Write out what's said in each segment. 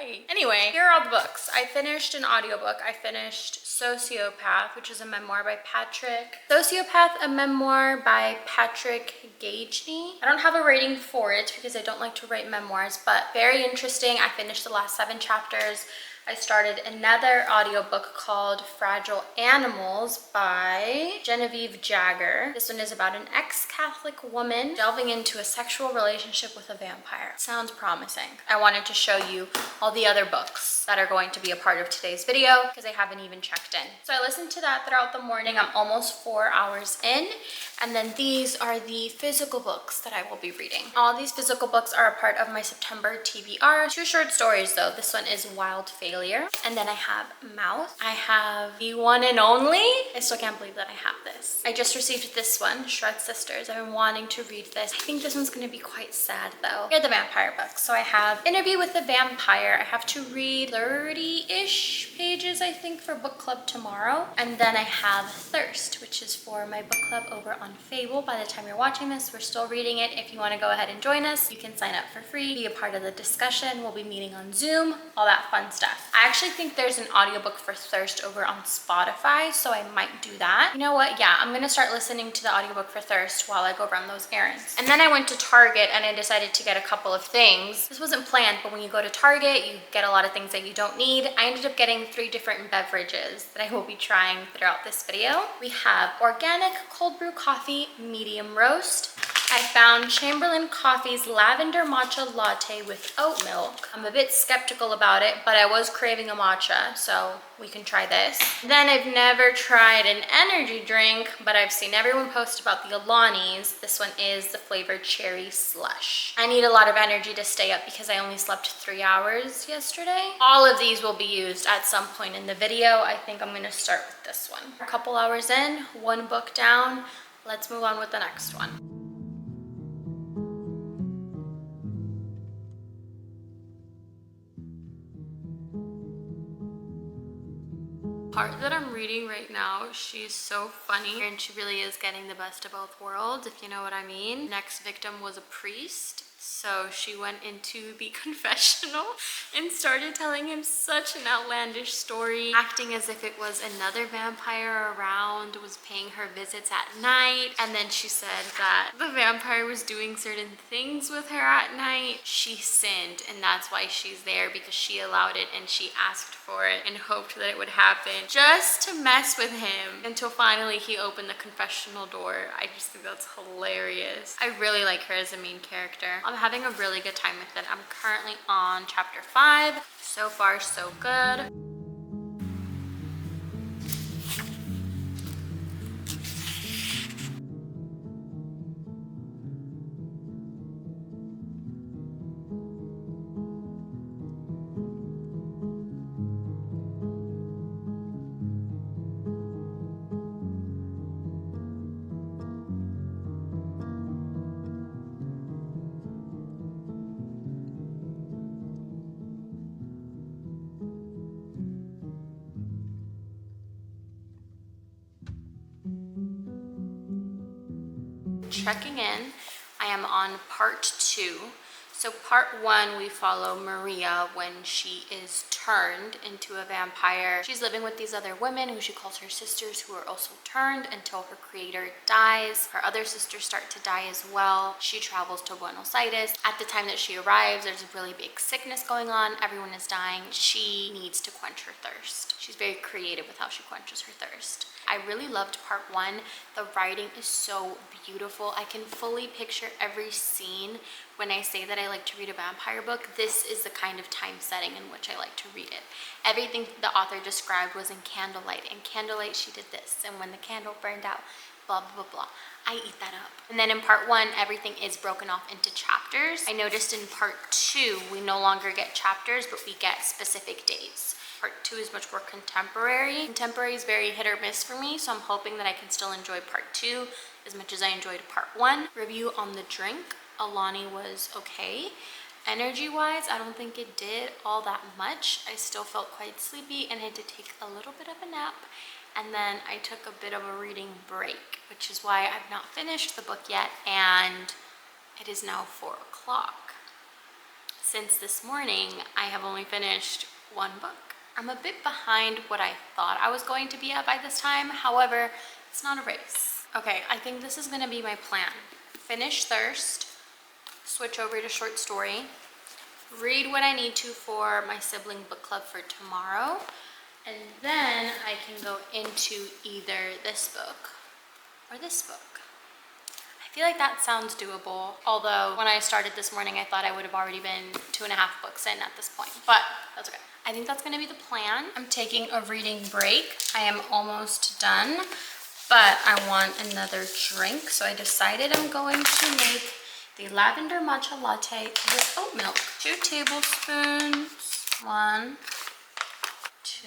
right. Anyway, here are all the books. I finished an audiobook. I finished Sociopath, which is a memoir by Patrick. Sociopath, a memoir by Patrick Gageney. I don't have a rating for it because I don't like to write memoirs, but very interesting. I finished the last 7 chapters. I started another audiobook called Fragile Animals by Genevieve Jagger. This one is about an ex-Catholic woman delving into a sexual relationship with a vampire. Sounds promising. I wanted to show you all the other books that are going to be a part of today's video because I haven't even checked in. So I listened to that throughout the morning. I'm almost 4 hours in. And then these are the physical books that I will be reading. All these physical books are a part of my September TBR. 2 short stories though. This one is Wild Failure. And then I have Mouth. I have The One and Only. I still can't believe that I have this. I just received this one, Shred Sisters. I've been wanting to read this. I think this one's gonna be quite sad though. Here are the vampire books. So I have Interview with the Vampire. I have to read 30-ish pages, I think, for book club tomorrow. And then I have Thirst, which is for my book club over on Fable. By the time you're watching this, we're still reading it. If you want to go ahead and join us, you can sign up for free, be a part of the discussion. We'll be meeting on Zoom, all that fun stuff. I actually think there's an audiobook for Thirst over on Spotify, so I might do that. You know what? Yeah, I'm gonna start listening to the audiobook for Thirst while I go run those errands. And then I went to Target and I decided to get a couple of things. This wasn't planned, but when you go to Target, you get a lot of things that you don't need. I ended up getting 3 different beverages that I will be trying throughout this video. We have organic cold brew coffee, medium roast. I found Chamberlain Coffee's lavender matcha latte with oat milk. I'm a bit skeptical about it, but I was craving a matcha, so we can try this. Then I've never tried an energy drink, but I've seen everyone post about the Alani's. This one is the flavored cherry slush. I need a lot of energy to stay up because I only slept 3 hours yesterday. All of these will be used at some point in the video. I think I'm gonna start with this one. A couple hours in, 1 book down. Let's move on with the next one. Part that I'm reading right now, she's so funny and she really is getting the best of both worlds, if you know what I mean. Next victim was a priest. So she went into the confessional and started telling him such an outlandish story, acting as if it was another vampire around, was paying her visits at night. And then she said that the vampire was doing certain things with her at night. She sinned, and that's why she's there, because she allowed it and she asked for it and hoped that it would happen just to mess with him, until finally he opened the confessional door. I just think that's hilarious. I really like her as a main character. I'm having a really good time with it. I'm currently on chapter 5. So far, so good. Checking in, I am on part 2. So part 1, we follow Maria when she is turned into a vampire. She's living with these other women who she calls her sisters, who are also turned, until her creator dies. Her other sisters start to die as well. She travels to Buenos Aires. At the time that she arrives, there's a really big sickness going on. Everyone is dying. She needs to quench her thirst. She's very creative with how she quenches her thirst. I really loved part 1. The writing is so beautiful. I can fully picture every scene. When I say that I like to read a vampire book, this is the kind of time setting in which I like to read it. Everything the author described was in candlelight. In candlelight, she did this, and when the candle burned out, blah, blah, blah, blah. I eat that up. And then in part 1, everything is broken off into chapters. I noticed in part 2, we no longer get chapters, but we get specific days. Part 2 is much more contemporary. Contemporary is very hit or miss for me, so I'm hoping that I can still enjoy part 2 as much as I enjoyed part 1. Review on the drink. Alani was okay. Energy-wise, I don't think it did all that much. I still felt quite sleepy and had to take a little bit of a nap. And then I took a bit of a reading break, which is why I've not finished the book yet, and it is now 4 o'clock. since this morning, I have only finished one book. I'm a bit behind what I thought I was going to be at by this time. However, it's not a race. Okay, I think this is gonna be my plan. Finish Thirst, switch over to short story, read what I need to for my sibling book club for tomorrow, and then I can go into either this book or this book. I feel like that sounds doable, although when I started this morning, I thought I would have already been 2.5 books in at this point, but that's okay. I think that's gonna be the plan. I'm taking a reading break. I am almost done, but I want another drink, so I decided I'm going to make the lavender matcha latte with oat milk. 2 tablespoons, 1, 2.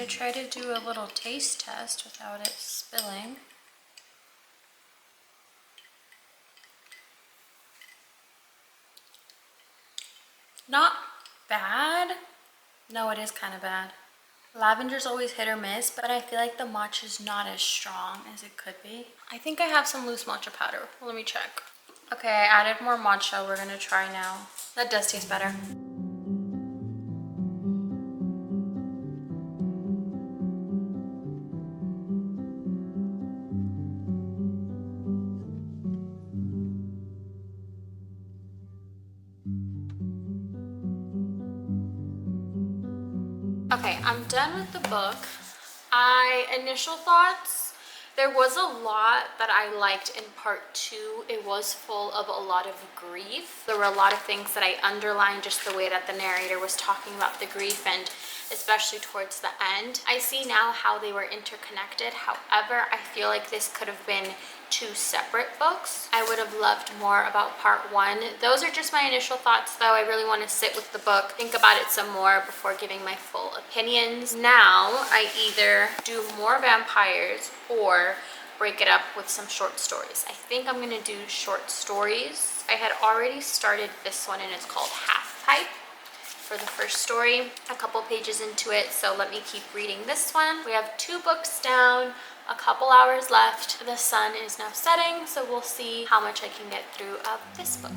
Try to do a little taste test without it spilling. Not bad. No, it is kind of bad. Lavender's always hit or miss, but I feel like the matcha is not as strong as it could be. I think I have some loose matcha powder. Let me check. Okay, I added more matcha. We're gonna try now. That does taste better. Okay, I'm done with the book. Initial thoughts, there was a lot that I liked in part 2. It was full of a lot of grief. There were a lot of things that I underlined, just the way that the narrator was talking about the grief, and especially towards the end. I see now how they were interconnected. However, I feel like this could have been 2 separate books. I would have loved more about part 1. Those are just my initial thoughts though. I really want to sit with the book, think about it some more before giving my full opinions. Now, I either do more vampires or break it up with some short stories. I think I'm gonna do short stories. I had already started this one and it's called Half Pipe for the first story, a couple pages into it, so let me keep reading this one. We have 2 books down, a couple hours left. The sun is now setting, so we'll see how much I can get through of this book.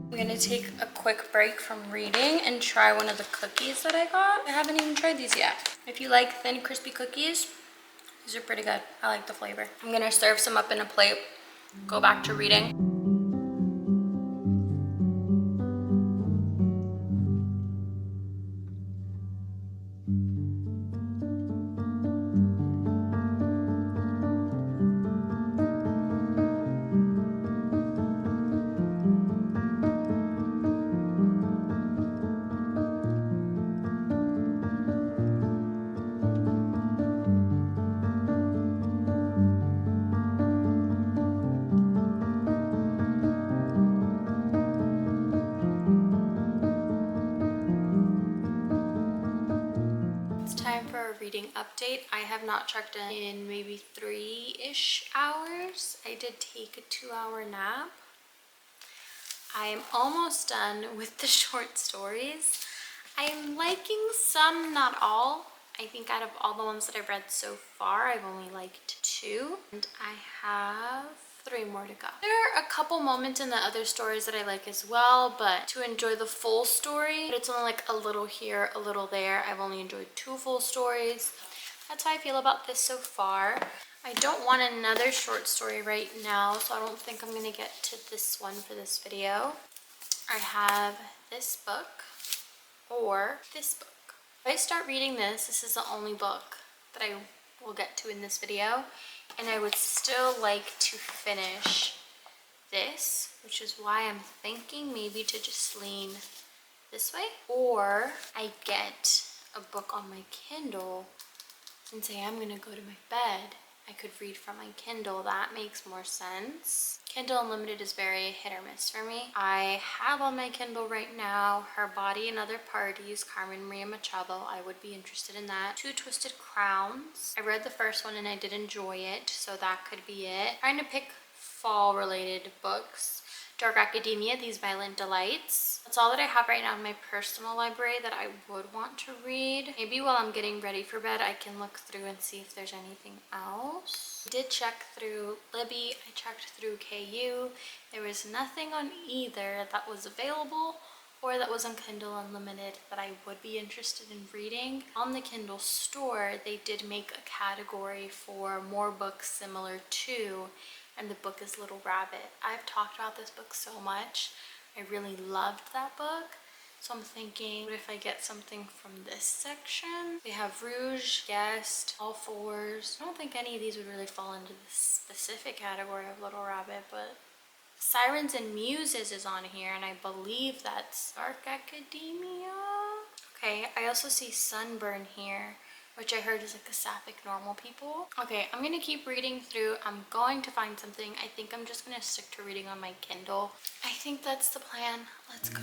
I'm gonna take a quick break from reading and try one of the cookies that I got. I haven't even tried these yet. If you like thin, crispy cookies, these are pretty good. I like the flavor. I'm gonna serve some up in a plate, go back to reading. Reading update. I have not checked in maybe 3-ish hours. I did take a 2-hour nap. I am almost done with the short stories. I am liking some, not all. I think out of all the ones that I've read so far, I've only liked 2, and I have 3 more to go. There are a couple moments in the other stories that I like as well, but to enjoy the full story, it's only like a little here, a little there. I've only enjoyed 2 full stories. That's how I feel about this so far. I don't want another short story right now, so I don't think I'm gonna get to this one for this video. I have this book or this book. If I start reading this, this is the only book that I will get to in this video, and I would still like to finish this this, which is why I'm thinking maybe to just lean this way, or I get a book on my Kindle. Since I am gonna go to my bed, I could read from my Kindle. That makes more sense. Kindle Unlimited is very hit or miss for me. I have on my Kindle right now Her Body and Other Parties, Carmen Maria Machado. I would be interested in that. Two Twisted Crowns. I read the first one and I did enjoy it, so that could be it. Trying to pick fall related books. Dark Academia, These Violent Delights. That's all that I have right now in my personal library that I would want to read. Maybe while I'm getting ready for bed, I can look through and see if there's anything else. I did check through Libby, I checked through KU. There was nothing on either that was available or that was on Kindle Unlimited that I would be interested in reading. On the Kindle store, they did make a category for more books similar to, and the book is Little Rabbit. I've talked about this book so much. I really loved that book. So I'm thinking, what if I get something from this section? They have Rouge, Guest, All Fours. I don't think any of these would really fall into the specific category of Little Rabbit, but Sirens and Muses is on here, and I believe that's Dark Academia. Okay, I also see Sunburn here, which I heard is like a sapphic normal people. Okay, I'm gonna keep reading through. I'm going to find something. I think I'm just gonna stick to reading on my Kindle. I think that's the plan. Let's go.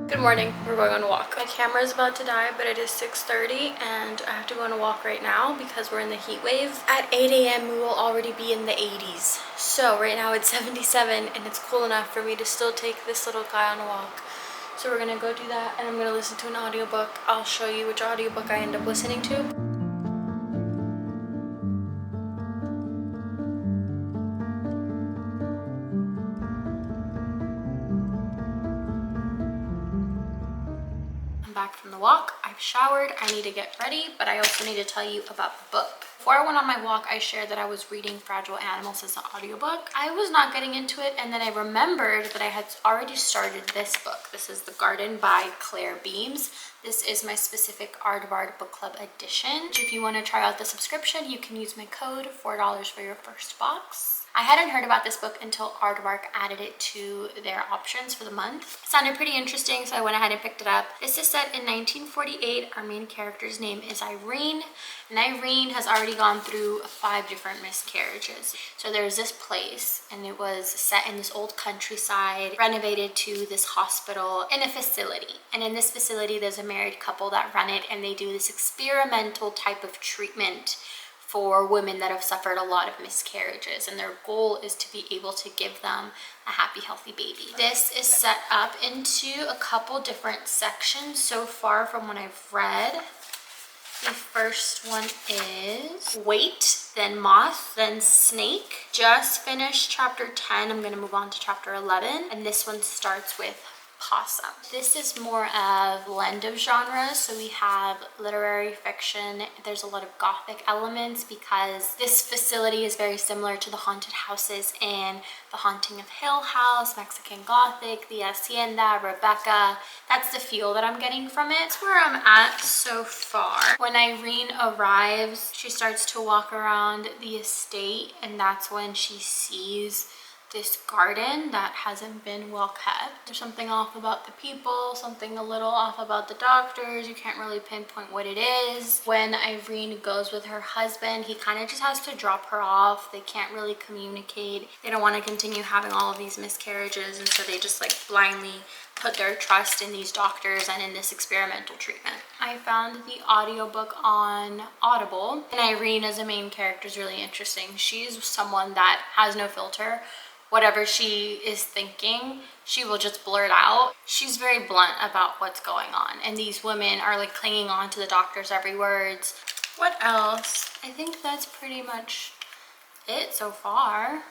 Good morning, we're going on a walk. My camera is about to die, but it is 6:30 and I have to go on a walk right now because we're in the heat wave. At 8 a.m. we will already be in the 80s. So right now it's 77 and it's cool enough for me to still take this little guy on a walk. So we're gonna go do that and I'm gonna listen to an audiobook. I'll show you which audiobook I end up listening to. Back from the walk, I've showered, I need to get ready, but I also need to tell you about the book. Before I went on my walk, I shared that I was reading Fragile Animals as an audiobook. I was not getting into it, and then I remembered that I had already started this book. This is The Garden by Claire Beams. This is my specific Aardvark Book Club edition. If you want to try out the subscription, you can use my code, $4 for your first box. I hadn't heard about this book until Aardvark added it to their options for the month. It sounded pretty interesting, so I went ahead and picked it up. This is set in 1948. Our main character's name is Irene, and Irene has already gone through 5 different miscarriages. So there's this place, and it was set in this old countryside, renovated to this hospital in a facility. And in this facility, there's a married couple that run it, and they do this experimental type of treatment for women that have suffered a lot of miscarriages, and their goal is to be able to give them a happy, healthy baby. This is set up into a couple different sections so far from what I've read. The first one is Wait, then Moth, then Snake. Just finished chapter 10. I'm gonna move on to chapter 11, and this one starts with Possum. This is more of a blend of genres. So we have literary fiction. There's a lot of gothic elements because this facility is very similar to the haunted houses in The Haunting of Hill House, Mexican Gothic, The Hacienda, Rebecca. That's the feel that I'm getting from it. That's where I'm at so far. When Irene arrives, she starts to walk around the estate, and that's when she sees this garden that hasn't been well kept. There's something off about the people, something a little off about the doctors. You can't really pinpoint what it is. When Irene goes with her husband, he kind of just has to drop her off. They can't really communicate. They don't want to continue having all of these miscarriages, and so they just like blindly put their trust in these doctors and in this experimental treatment. I found the audiobook on Audible, and Irene as a main character is really interesting. She's someone that has no filter. Whatever she is thinking, she will just blurt out. She's very blunt about what's going on, and these women are like clinging on to the doctor's every words. What else? I think that's pretty much it so far.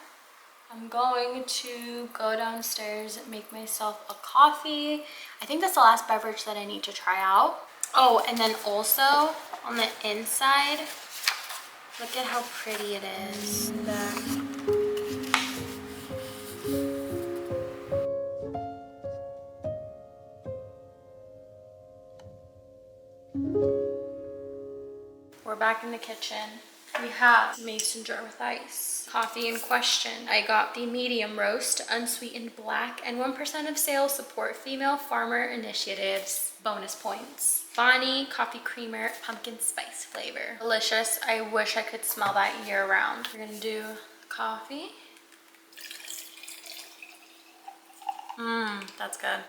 I'm going to go downstairs and make myself a coffee. I think that's the last beverage that I need to try out. Oh, and then also on the inside, look at how pretty it is. back in the kitchen. We have mason jar with ice. Coffee in question. I got the medium roast, unsweetened black, and 1% of sales support female farmer initiatives. Bonus points. Bonnie coffee creamer, pumpkin spice flavor. Delicious. I wish I could smell that year round. We're gonna do coffee. That's good.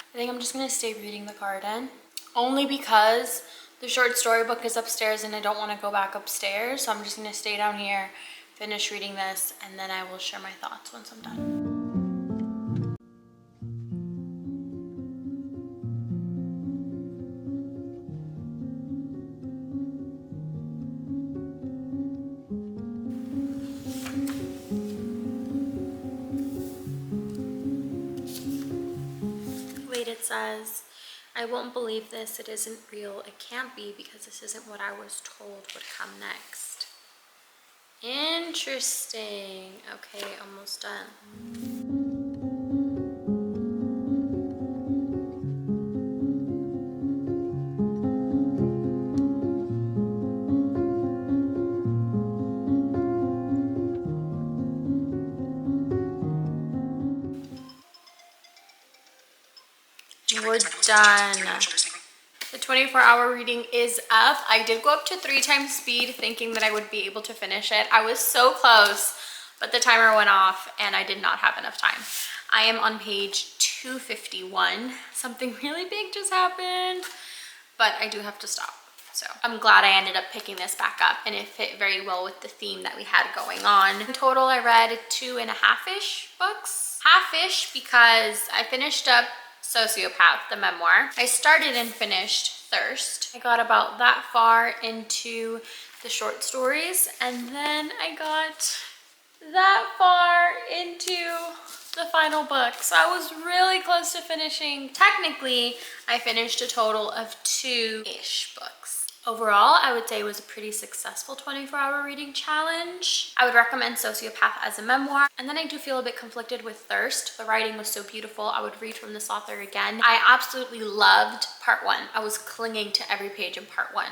I think I'm just gonna stay reading the garden. Only because the short story book is upstairs and I don't want to go back upstairs. So I'm just gonna stay down here, finish reading this, and then I will share my thoughts once I'm done. Wait, it says, I won't believe this, it isn't real, it can't be because this isn't what I was told would come next. Interesting. Okay, almost done. We're done. The 24-hour reading is up. I did go up to 3 times speed thinking that I would be able to finish it. I was so close, but the timer went off and I did not have enough time. I am on page 251. Something really big just happened, but I do have to stop. So I'm glad I ended up picking this back up, and it fit very well with the theme that we had going on. In total, I read 2.5-ish books. Half-ish because I finished up Sociopath, the memoir. I started and finished Thirst. I got about that far into the short stories, and then I got that far into the final book. So I was really close to finishing. Technically, I finished a total of 2-ish books. Overall, I would say it was a pretty successful 24-hour reading challenge. I would recommend Sociopath as a memoir. And then I do feel a bit conflicted with Thirst. The writing was so beautiful. I would read from this author again. I absolutely loved part 1. I was clinging to every page in part 1.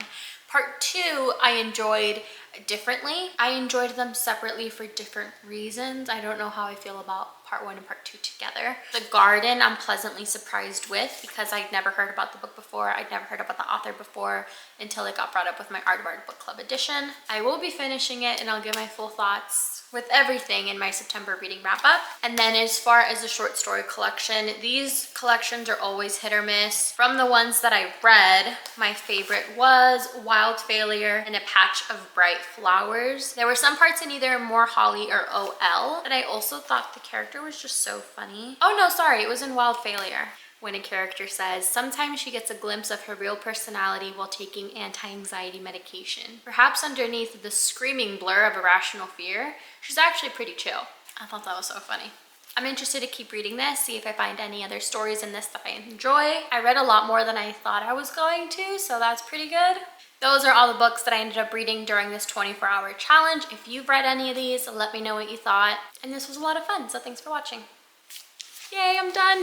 Part 2, I enjoyed differently. I enjoyed them separately for different reasons. I don't know how I feel about part 1 and part 2 together. The Garden, I'm pleasantly surprised with because I'd never heard about the book before. I'd never heard about the author before until it got brought up with my Aardvark Book Club edition. I will be finishing it and I'll give my full thoughts with everything in my September reading wrap up. And then as far as the short story collection, these collections are always hit or miss. From the ones that I read, my favorite was Wild Failure and A Patch of Bright Flowers. There were some parts in either More Holly or OL that I also thought the character was just so funny. Oh no, sorry, it was in Wild Failure. When a character says, sometimes she gets a glimpse of her real personality while taking anti-anxiety medication. Perhaps underneath the screaming blur of irrational fear, she's actually pretty chill. I thought that was so funny. I'm interested to keep reading this, see if I find any other stories in this that I enjoy. I read a lot more than I thought I was going to, so that's pretty good. Those are all the books that I ended up reading during this 24-hour challenge. If you've read any of these, let me know what you thought. And this was a lot of fun, so thanks for watching. Yay, I'm done.